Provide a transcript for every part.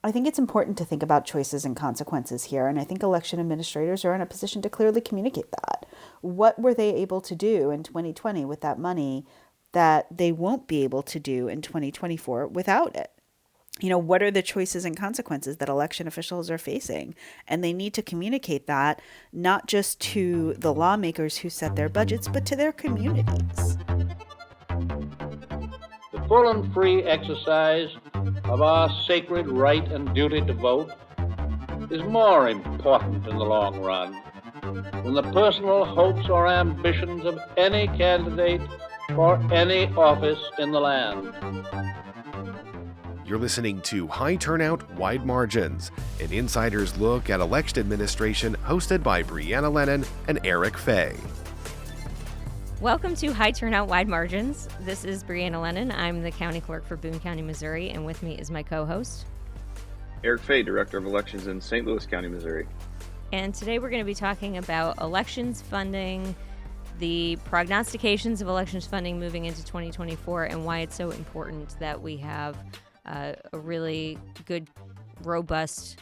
I think it's important to think about choices and consequences here, and I think election administrators are in a position to clearly communicate that. What were they able to do in 2020 with that money that they won't be able to do in 2024 without it? What are the choices and consequences that election officials are facing? And they need to communicate that not just to the lawmakers who set their budgets, but to their communities. The full and free exercise of our sacred right and duty to vote is more important in the long run than the personal hopes or ambitions of any candidate for any office in the land. You're listening to High Turnout, Wide Margins, an insider's look at election administration hosted by Brianna Lennon and Eric Fay. Welcome to High Turnout, Wide Margins. This is Brianna Lennon. I'm the county clerk for Boone County, Missouri, and with me is my co-host, Eric Fay, Director of Elections in St. Louis County, Missouri. And today we're going to be talking about elections funding, the prognostications of elections funding moving into 2024, and why it's so important that we have a really good, robust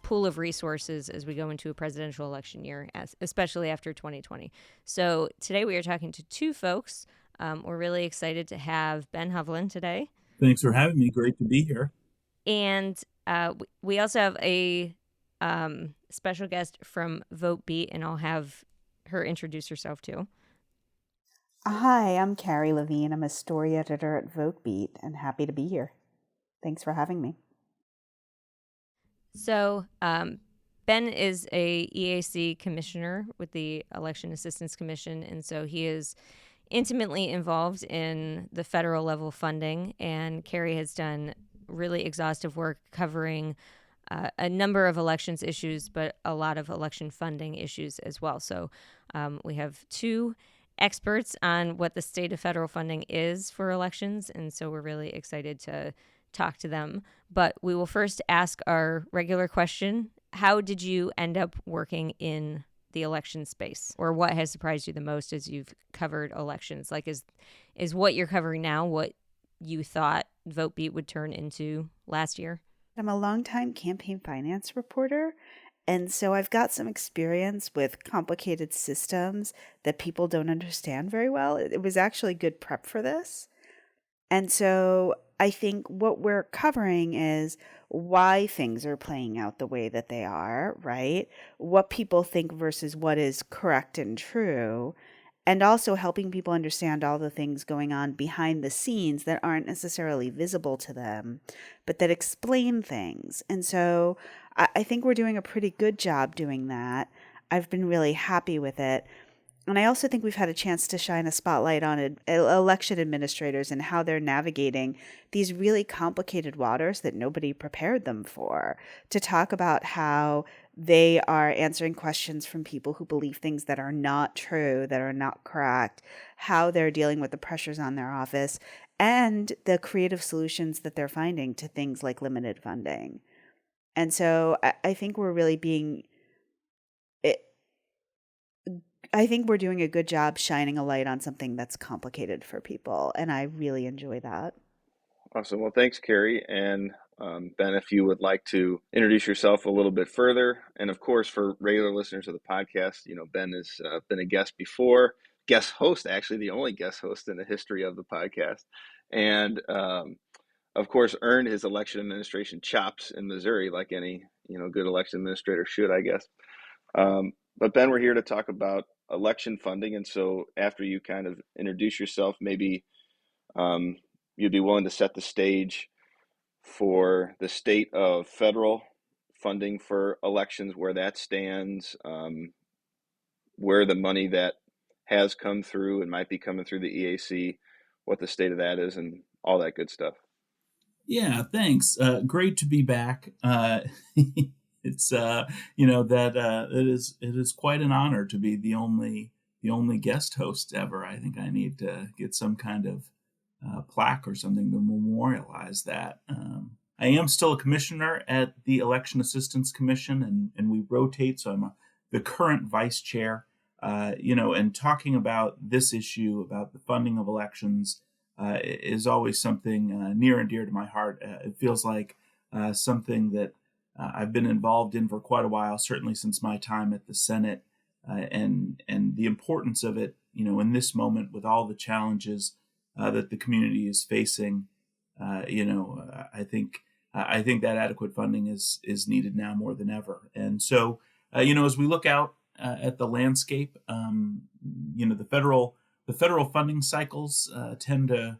pool of resources as we go into a presidential election year, especially after 2020. So today we are talking to two folks. We're really excited to have Ben Hovland today. Thanks for having me. Great to be here. And we also have a special guest from Votebeat, and I'll have her introduce herself too. Hi, I'm Carrie Levine. I'm a story editor at Votebeat and happy to be here. Thanks for having me. So Ben is a EAC commissioner with the Election Assistance Commission, and so he is intimately involved in the federal level funding, and Carrie has done really exhaustive work covering a number of elections issues, but a lot of election funding issues as well. So we have two experts on what the state of federal funding is for elections, and so we're really excited to talk to them. But we will first ask our regular question: how did you end up working in the election space, or what has surprised you the most as you've covered elections? Like, is what you're covering now what you thought Votebeat would turn into last year? I'm a longtime campaign finance reporter, and so I've got some experience with complicated systems that people don't understand very well. It was actually good prep for this. And so I think what we're covering is why things are playing out the way that they are, right? What people think versus what is correct and true, and also helping people understand all the things going on behind the scenes that aren't necessarily visible to them, but that explain things. And so I think we're doing a pretty good job doing that. I've been really happy with it. And I also think we've had a chance to shine a spotlight on election administrators and how they're navigating these really complicated waters that nobody prepared them for, to talk about how they are answering questions from people who believe things that are not true, that are not correct, how they're dealing with the pressures on their office, and the creative solutions that they're finding to things like limited funding. And so I think we're really I think we're doing a good job shining a light on something that's complicated for people, and I really enjoy that. Awesome. Well, thanks, Carrie. And Ben, if you would like to introduce yourself a little bit further. And of course, for regular listeners of the podcast, Ben has been a guest before, guest host, actually the only guest host in the history of the podcast. And of course, earned his election administration chops in Missouri, like any, good election administrator should, I guess. But Ben, we're here to talk about election funding. And so after you kind of introduce yourself, maybe you'd be willing to set the stage for the state of federal funding for elections, where that stands, where the money that has come through and might be coming through the EAC, what the state of that is, and all that good stuff. Yeah, thanks. Great to be back. It's it is quite an honor to be the only guest host ever. I think I need to get some kind of plaque or something to memorialize that. I am still a commissioner at the Election Assistance Commission, and we rotate. So I'm the current vice chair. And talking about this issue about the funding of elections, is always something near and dear to my heart. It feels like something that I've been involved in for quite a while, certainly since my time at the Senate, and the importance of it, in this moment with all the challenges that the community is facing. I think that adequate funding is needed now more than ever. And so, as we look out at the landscape, the federal funding cycles tend to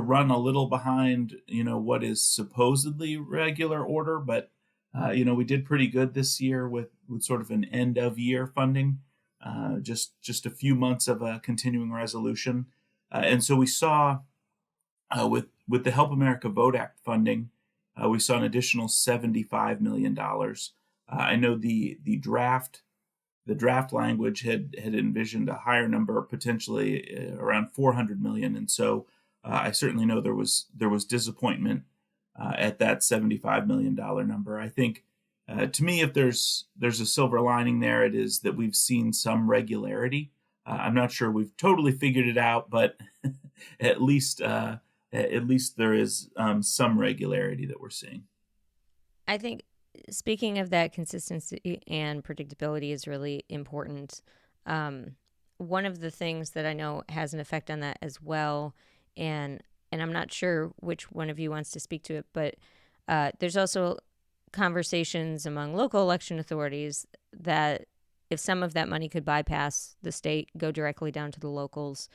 run a little behind, what is supposedly regular order, but we did pretty good this year with sort of an end of year funding, just a few months of a continuing resolution, and so we saw with the Help America Vote Act funding, we saw an additional $75 million. I know the draft language had envisioned a higher number, potentially around 400 million, and so I certainly know there was disappointment at that $75 million number. I think, to me, if there's a silver lining there, it is that we've seen some regularity. I'm not sure we've totally figured it out, but at least there is some regularity that we're seeing. I think speaking of that, consistency and predictability is really important. One of the things that I know has an effect on that as well, and I'm not sure which one of you wants to speak to it, but there's also conversations among local election authorities that if some of that money could bypass the state, go directly down to the locals,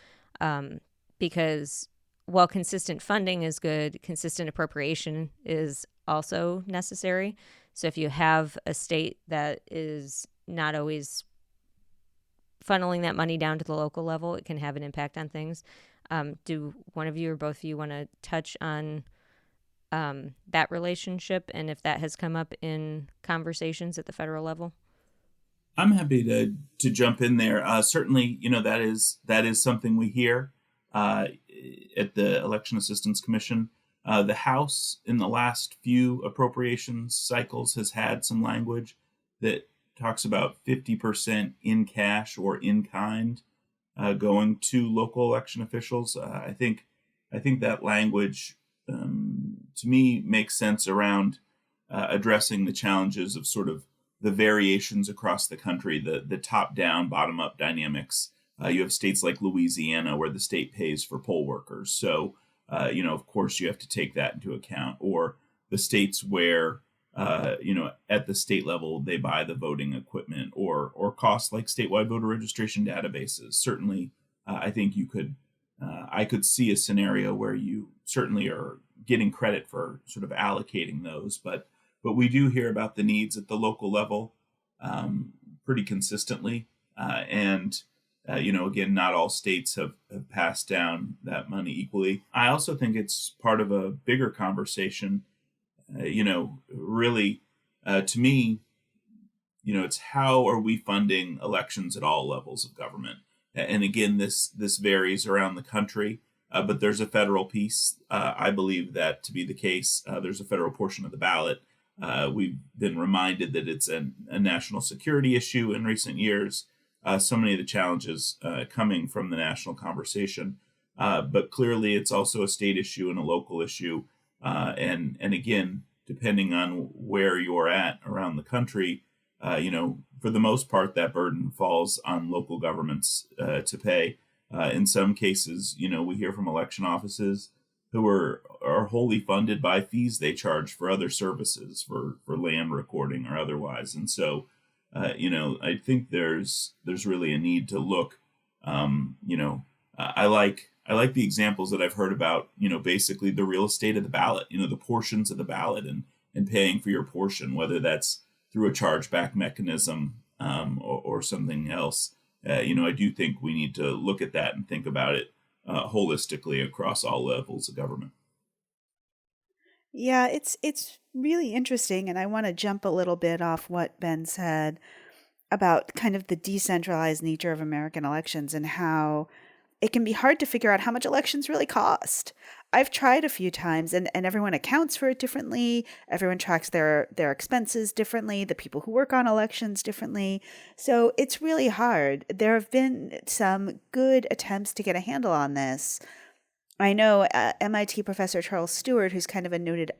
because while consistent funding is good, consistent appropriation is also necessary. So if you have a state that is not always funneling that money down to the local level, it can have an impact on things. Do one of you or both of you want to touch on that relationship and if that has come up in conversations at the federal level? I'm happy to jump in there. Certainly, that is something we hear at the Election Assistance Commission. The House in the last few appropriations cycles has had some language that talks about 50% in cash or in kind going to local election officials. I think that language, to me, makes sense around addressing the challenges of sort of the variations across the country, the top-down, bottom-up dynamics. You have states like Louisiana where the state pays for poll workers. So, of course, you have to take that into account. Or the states where, at the state level, they buy the voting equipment or costs like statewide voter registration databases. Certainly, I think I could see a scenario where you certainly are getting credit for sort of allocating those. But we do hear about the needs at the local level pretty consistently. Again, not all states have passed down that money equally. I also think it's part of a bigger conversation. Really, to me, it's how are we funding elections at all levels of government? And again, this varies around the country, but there's a federal piece. I believe that to be the case. There's a federal portion of the ballot. We've been reminded that it's a national security issue in recent years. So many of the challenges coming from the national conversation. But clearly, it's also a state issue and a local issue. And again, depending on where you're at around the country, for the most part, that burden falls on local governments to pay. In some cases, we hear from election offices who are wholly funded by fees they charge for other services, for land recording or otherwise. And so, I think there's really a need to look. I like the examples that I've heard about. Basically the real estate of the ballot. The portions of the ballot and paying for your portion, whether that's through a chargeback mechanism or something else. I do think we need to look at that and think about it holistically across all levels of government. Yeah, it's really interesting, and I want to jump a little bit off what Ben said about kind of the decentralized nature of American elections and how it can be hard to figure out how much elections really cost. I've tried a few times, and everyone accounts for it differently. Everyone tracks their expenses differently, the people who work on elections differently. So it's really hard. There have been some good attempts to get a handle on this. I know MIT professor Charles Stewart, who's kind of a noted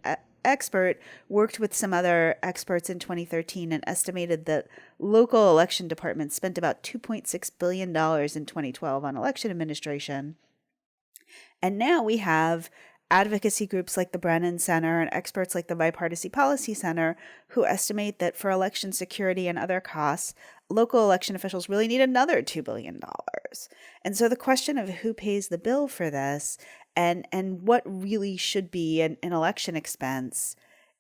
expert, worked with some other experts in 2013 and estimated that local election departments spent about $2.6 billion in 2012 on election administration. And now we have advocacy groups like the Brennan Center and experts like the Bipartisan Policy Center who estimate that for election security and other costs, local election officials really need another $2 billion. And so the question of who pays the bill for this and what really should be an election expense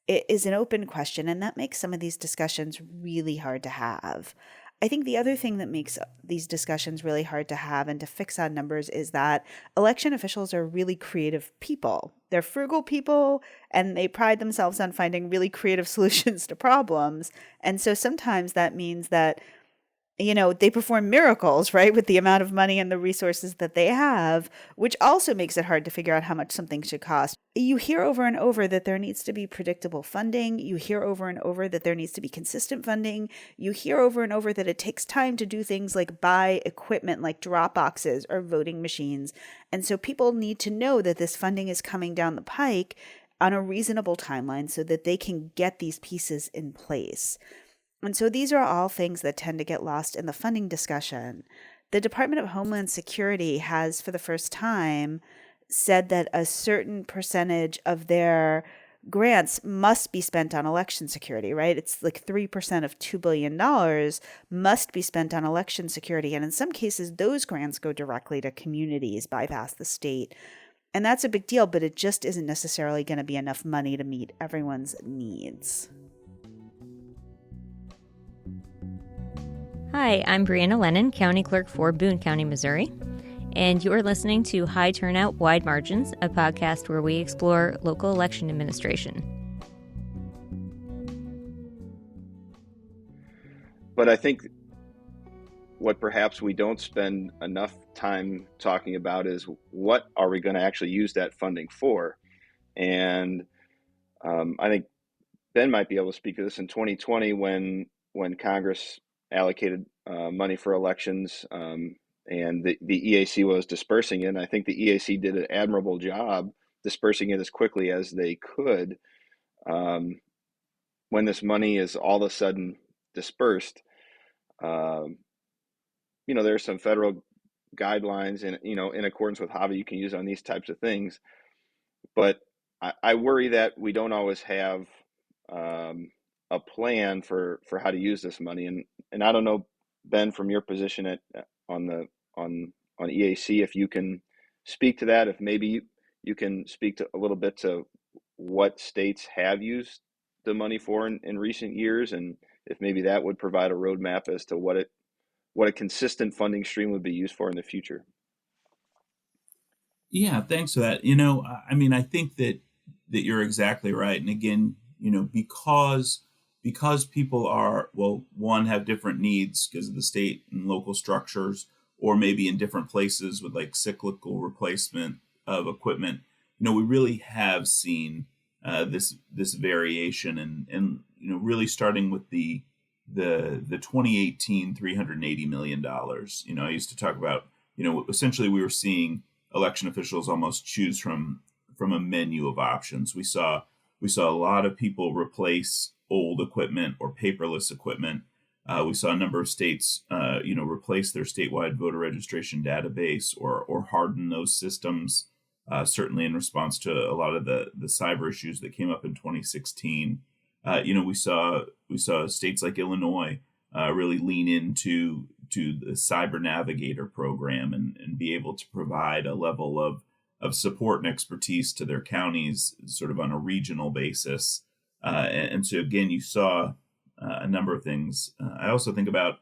is an open question, and that makes some of these discussions really hard to have. I think the other thing that makes these discussions really hard to have and to fix on numbers is that election officials are really creative people. They're frugal people, and they pride themselves on finding really creative solutions to problems. And so sometimes that means that, they perform miracles, right, with the amount of money and the resources that they have, which also makes it hard to figure out how much something should cost. You hear over and over that there needs to be predictable funding. You hear over and over that there needs to be consistent funding. You hear over and over that it takes time to do things like buy equipment like drop boxes or voting machines. And so people need to know that this funding is coming down the pike on a reasonable timeline so that they can get these pieces in place. And so these are all things that tend to get lost in the funding discussion. The Department of Homeland Security has, for the first time, said that a certain percentage of their grants must be spent on election security, right? It's like 3% of $2 billion must be spent on election security. And in some cases, those grants go directly to communities, bypass the state. And that's a big deal, but it just isn't necessarily going to be enough money to meet everyone's needs. Hi, I'm Brianna Lennon, County Clerk for Boone County, Missouri, and you're listening to High Turnout, Wide Margins, a podcast where we explore local election administration. But I think what perhaps we don't spend enough time talking about is what are we going to actually use that funding for? And I think Ben might be able to speak to this in 2020 when Congress allocated money for elections and the EAC was dispersing it. And I think the EAC did an admirable job dispersing it as quickly as they could. When this money is all of a sudden dispersed, there's some federal guidelines and, in accordance with HAVA you can use on these types of things. But I worry that we don't always have a plan for how to use this money. And I don't know, Ben, from your position on EAC, if you can speak to that, if maybe you can speak to a little bit to what states have used the money for in recent years, and if maybe that would provide a roadmap as to what a consistent funding stream would be used for in the future. Yeah, thanks for that. I think that you're exactly right. And again, because people are, one, have different needs because of the state and local structures, or maybe in different places with like cyclical replacement of equipment, we really have seen this variation and really starting with the 2018 $380 million. I used to talk about, essentially we were seeing election officials almost choose from a menu of options. We saw a lot of people replace old equipment or paperless equipment. We saw a number of states, replace their statewide voter registration database or harden those systems. Certainly in response to a lot of the cyber issues that came up in 2016. We saw states like Illinois really lean into the Cyber Navigator program and be able to provide a level of support and expertise to their counties sort of on a regional basis. And so, again, you saw a number of things. I also think about,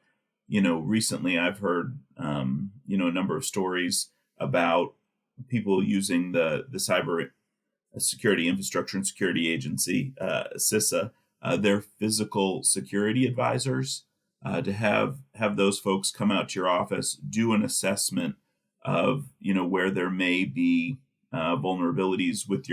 recently I've heard, a number of stories about people using the Cyber Security Infrastructure and Security Agency, CISA, their physical security advisors, to have those folks come out to your office, do an assessment of, where there may be vulnerabilities with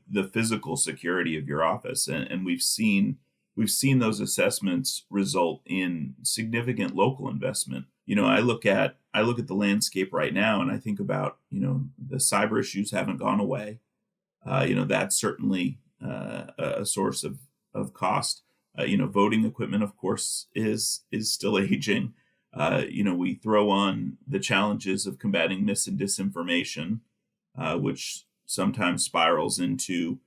the physical security of your office. And we've seen those assessments result in significant local investment. I look at I look at the landscape right now and I think about, the cyber issues haven't gone away. That's certainly a source of cost. Voting equipment, of course, is still aging. We throw on the challenges of combating mis and disinformation, which sometimes spirals into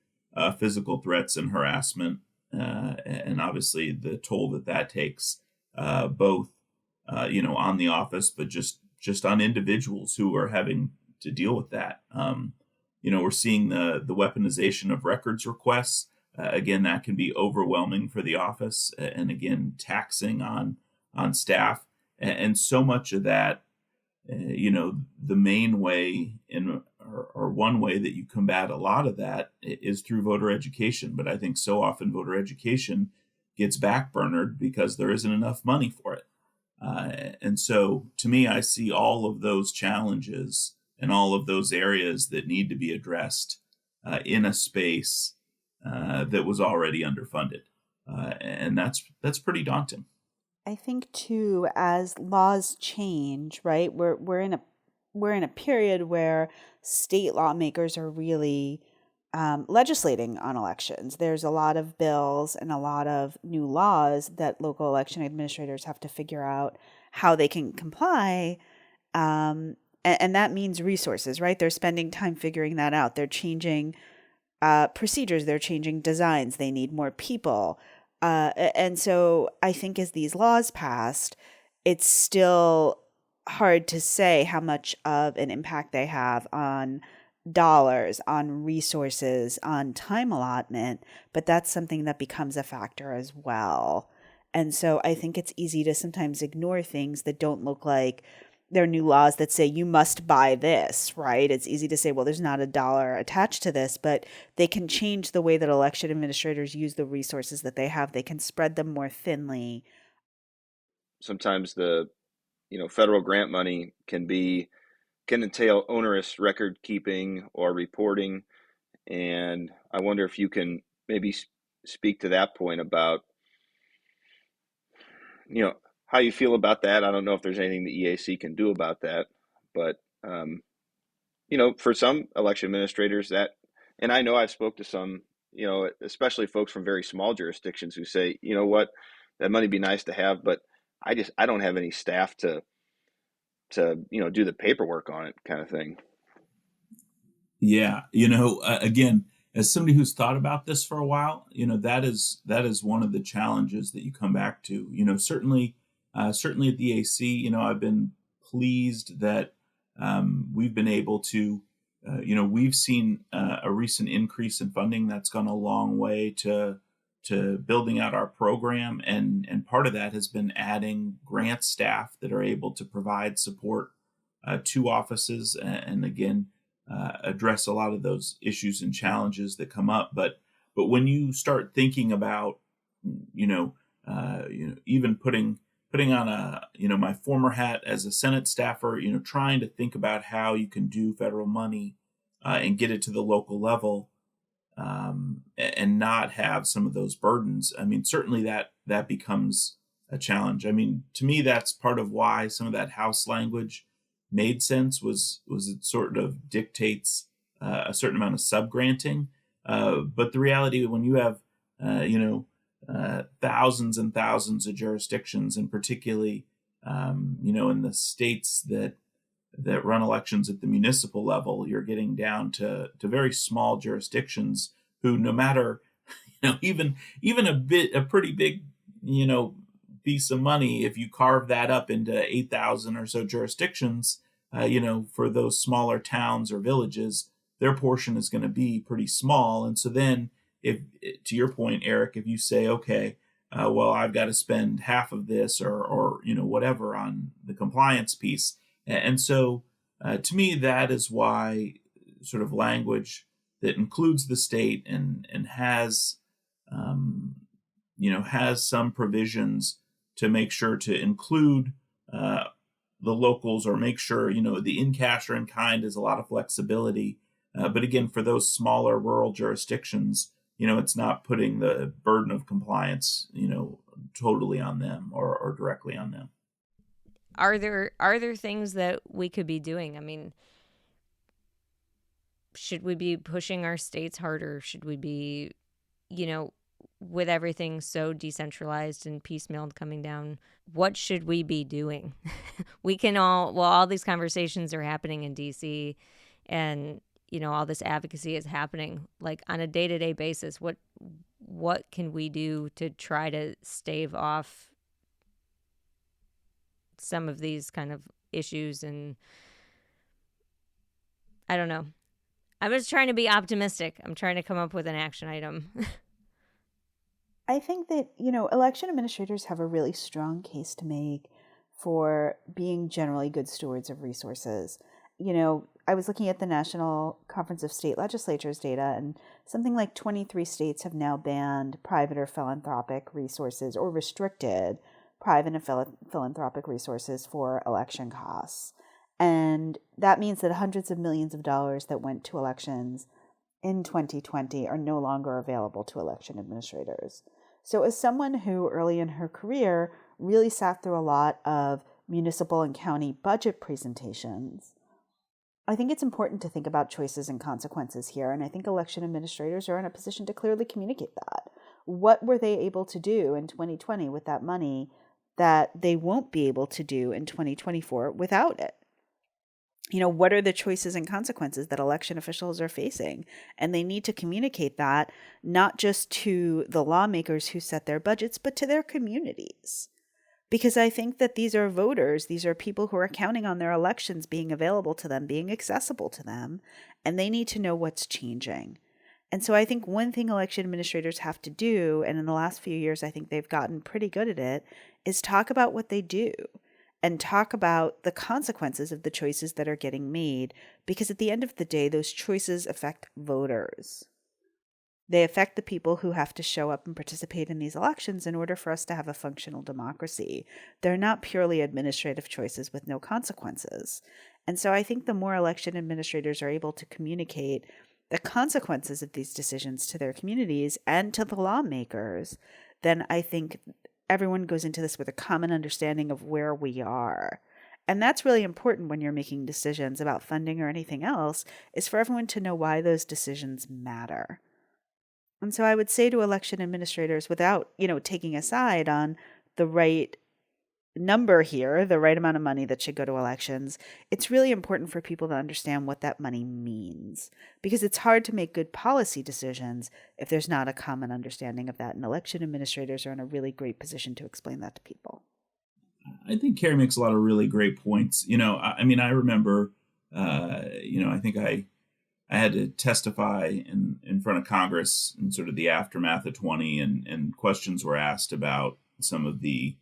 physical threats and harassment, and obviously the toll that takes, both on the office, but just on individuals who are having to deal with that. We're seeing the weaponization of records requests. Again, that can be overwhelming for the office, and again, taxing on staff. And so much of that, the main way or one way that you combat a lot of that is through voter education. But I think so often voter education gets backburnered because there isn't enough money for it. And so to me, I see all of those challenges and all of those areas that need to be addressed in a space that was already underfunded. And that's pretty daunting. I think too, as laws change, right? We're in a period where state lawmakers are really legislating on elections. There's a lot of bills and a lot of new laws that local election administrators have to figure out how they can comply. And that means resources, right? They're spending time figuring that out. They're changing procedures. They're changing designs. They need more people. And so I think as these laws passed, it's still hard to say how much of an impact they have on dollars, on resources, on time allotment, but that's something that becomes a factor as well. And so I think it's easy to sometimes ignore things that don't look like there are new laws that say you must buy this, right? It's easy to say, well, there's not a dollar attached to this, but they can change the way that election administrators use the resources that they have. They can spread them more thinly. Sometimes the federal grant money can entail onerous record keeping or reporting, and I wonder if you can maybe speak to that point about how you feel about that. I don't know if there's anything the EAC can do about that, but for some election administrators and I know I've spoke to some, especially folks from very small jurisdictions who say, you know what, that money be nice to have, but I don't have any staff to do the paperwork on it, kind of thing. Yeah, again, as somebody who's thought about this for a while, that is one of the challenges that you come back to. Certainly at the EAC, I've been pleased that we've been able to, we've seen a recent increase in funding that's gone a long way to building out our program, and part of that has been adding grant staff that are able to provide support to offices, and again, address a lot of those issues and challenges that come up. But when you start thinking about, even putting on my former hat as a Senate staffer, trying to think about how you can do federal money and get it to the local level, and not have some of those burdens. I mean, certainly that becomes a challenge. I mean, to me, that's part of why some of that House language made sense, was it sort of dictates a certain amount of subgranting. But the reality, when you have, thousands and thousands of jurisdictions, and particularly, in the states that run elections at the municipal level, you're getting down to very small jurisdictions who, no matter, even a pretty big, piece of money, if you carve that up into 8,000 or so jurisdictions, for those smaller towns or villages, their portion is going to be pretty small. And so then, if, to your point, Eric, if you say, okay, well, I've got to spend half of this or whatever on the compliance piece. And so to me, that is why sort of language that includes the state and has, has some provisions to make sure to include the locals, or make sure, the in cash or in kind is a lot of flexibility. But again, for those smaller rural jurisdictions, it's not putting the burden of compliance, totally on them or directly on them. are there things that we could be doing? I mean, should we be pushing our states harder? Should we be, with everything so decentralized and piecemealed coming down, what should we be doing? We can all these conversations are happening in DC, and, all this advocacy is happening like on a day-to-day basis. What can we do to try to stave off some of these kind of issues? And I don't know. I'm just trying to be optimistic. I'm trying to come up with an action item. I think that, election administrators have a really strong case to make for being generally good stewards of resources. I was looking at the National Conference of State Legislatures data, and something like 23 states have now banned private or philanthropic resources or restricted private and philanthropic resources for election costs. And that means that hundreds of millions of dollars that went to elections in 2020 are no longer available to election administrators. So as someone who early in her career really sat through a lot of municipal and county budget presentations, I think it's important to think about choices and consequences here. And I think election administrators are in a position to clearly communicate that. What were they able to do in 2020 with that money that they won't be able to do in 2024 without it? What are the choices and consequences that election officials are facing? And they need to communicate that not just to the lawmakers who set their budgets, but to their communities. Because I think that these are voters, these are people who are counting on their elections being available to them, being accessible to them, and they need to know what's changing. And so I think one thing election administrators have to do, and in the last few years I think they've gotten pretty good at it, is talk about what they do. And talk about the consequences of the choices that are getting made, because at the end of the day, those choices affect voters. They affect the people who have to show up and participate in these elections in order for us to have a functional democracy. They're not purely administrative choices with no consequences. And so I think the more election administrators are able to communicate the consequences of these decisions to their communities and to the lawmakers, then I think everyone goes into this with a common understanding of where we are. And that's really important when you're making decisions about funding or anything else, is for everyone to know why those decisions matter. And so I would say to election administrators, without, taking a side on the right number here, the right amount of money that should go to elections, it's really important for people to understand what that money means, because it's hard to make good policy decisions if there's not a common understanding of that. And election administrators are in a really great position to explain that to people. I think Carrie makes a lot of really great points. I remember, I think I had to testify in front of Congress in sort of the aftermath of 20, and questions were asked about some of the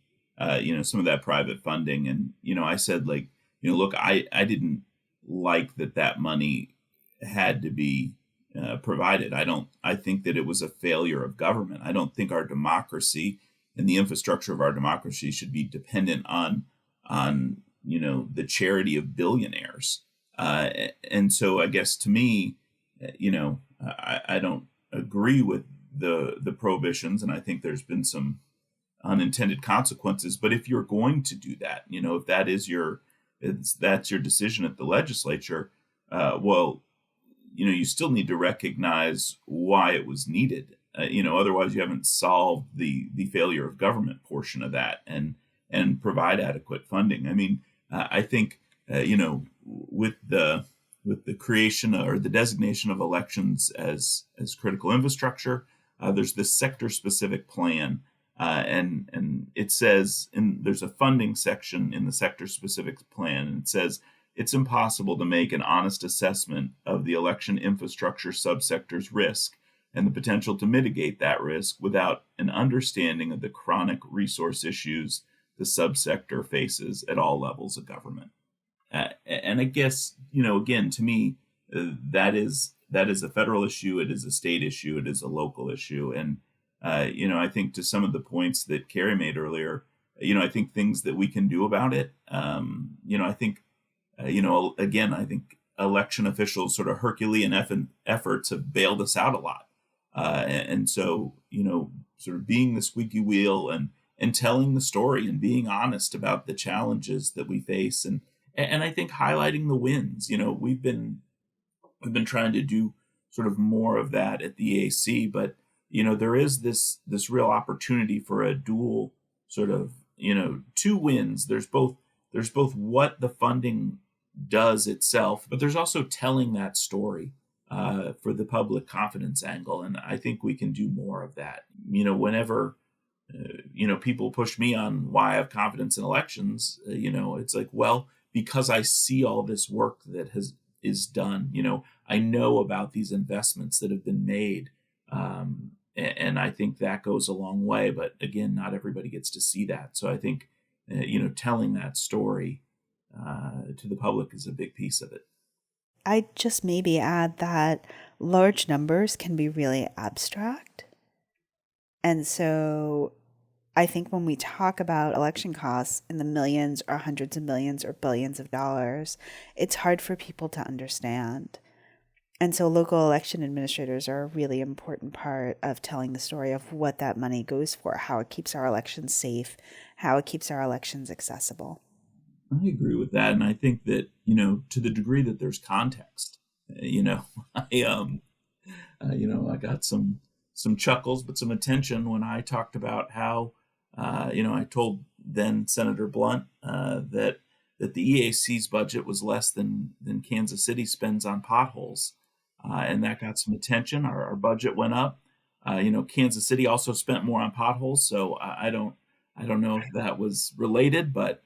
some of that private funding. And, I said, look, I didn't like that money had to be provided. I think that it was a failure of government. I don't think our democracy and the infrastructure of our democracy should be dependent on the charity of billionaires. And so I guess to me, I don't agree with the prohibitions, and I think there's been some unintended consequences. But if you're going to do that, if that's your decision at the legislature, you still need to recognize why it was needed. Otherwise you haven't solved the failure of government portion of that, and provide adequate funding. I think with the creation or the designation of elections as critical infrastructure, there's this sector specific plan. And it says there's a funding section in the sector specific plan, and it says it's impossible to make an honest assessment of the election infrastructure subsector's risk and the potential to mitigate that risk without an understanding of the chronic resource issues the subsector faces at all levels of government. And I guess, again, to me, that is a federal issue. It is a state issue. It is a local issue. And I think to some of the points that Carrie made earlier, I think things that we can do about it. I think, again, I think election officials' sort of Herculean efforts have bailed us out a lot. And so, sort of being the squeaky wheel and and telling the story and being honest about the challenges that we face, and I think highlighting the wins. We've been trying to do sort of more of that at the EAC, but there is this real opportunity for a dual sort of two wins. There's both what the funding does itself, but there's also telling that story for the public confidence angle, and I think we can do more of that. Whenever people push me on why I have confidence in elections, it's like, well, because I see all this work that is done. I know about these investments that have been made, and I think that goes a long way. But again, not everybody gets to see that. So I think telling that story to the public is a big piece of it. I'd just maybe add that large numbers can be really abstract. And so I think when we talk about election costs in the millions or hundreds of millions or billions of dollars, it's hard for people to understand. And so local election administrators are a really important part of telling the story of what that money goes for, how it keeps our elections safe, how it keeps our elections accessible. I agree with that. And I think that, to the degree that there's context, I got some chuckles, but some attention when I talked about how, I told then Senator Blunt that the EAC's budget was less than Kansas City spends on potholes. And that got some attention. Our budget went up. Kansas City also spent more on potholes. So I don't know if that was related, but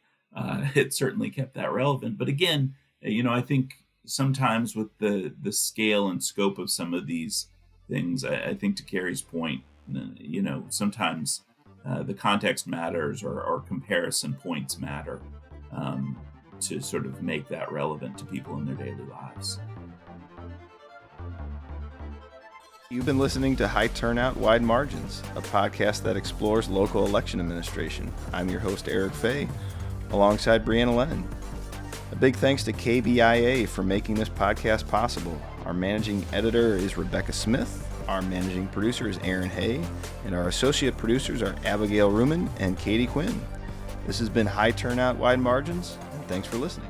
it certainly kept that relevant. But again, I think sometimes with the scale and scope of some of these things, I think to Carrie's point, sometimes the context matters or comparison points matter to sort of make that relevant to people in their daily lives. You've been listening to High Turnout, Wide Margins, a podcast that explores local election administration. I'm your host, Eric Fay, alongside Brianna Lennon. A big thanks to KBIA for making this podcast possible. Our managing editor is Rebecca Smith, our managing producer is Aaron Hay, and our associate producers are Abigail Ruman and Katie Quinn. This has been High Turnout, Wide Margins, and thanks for listening.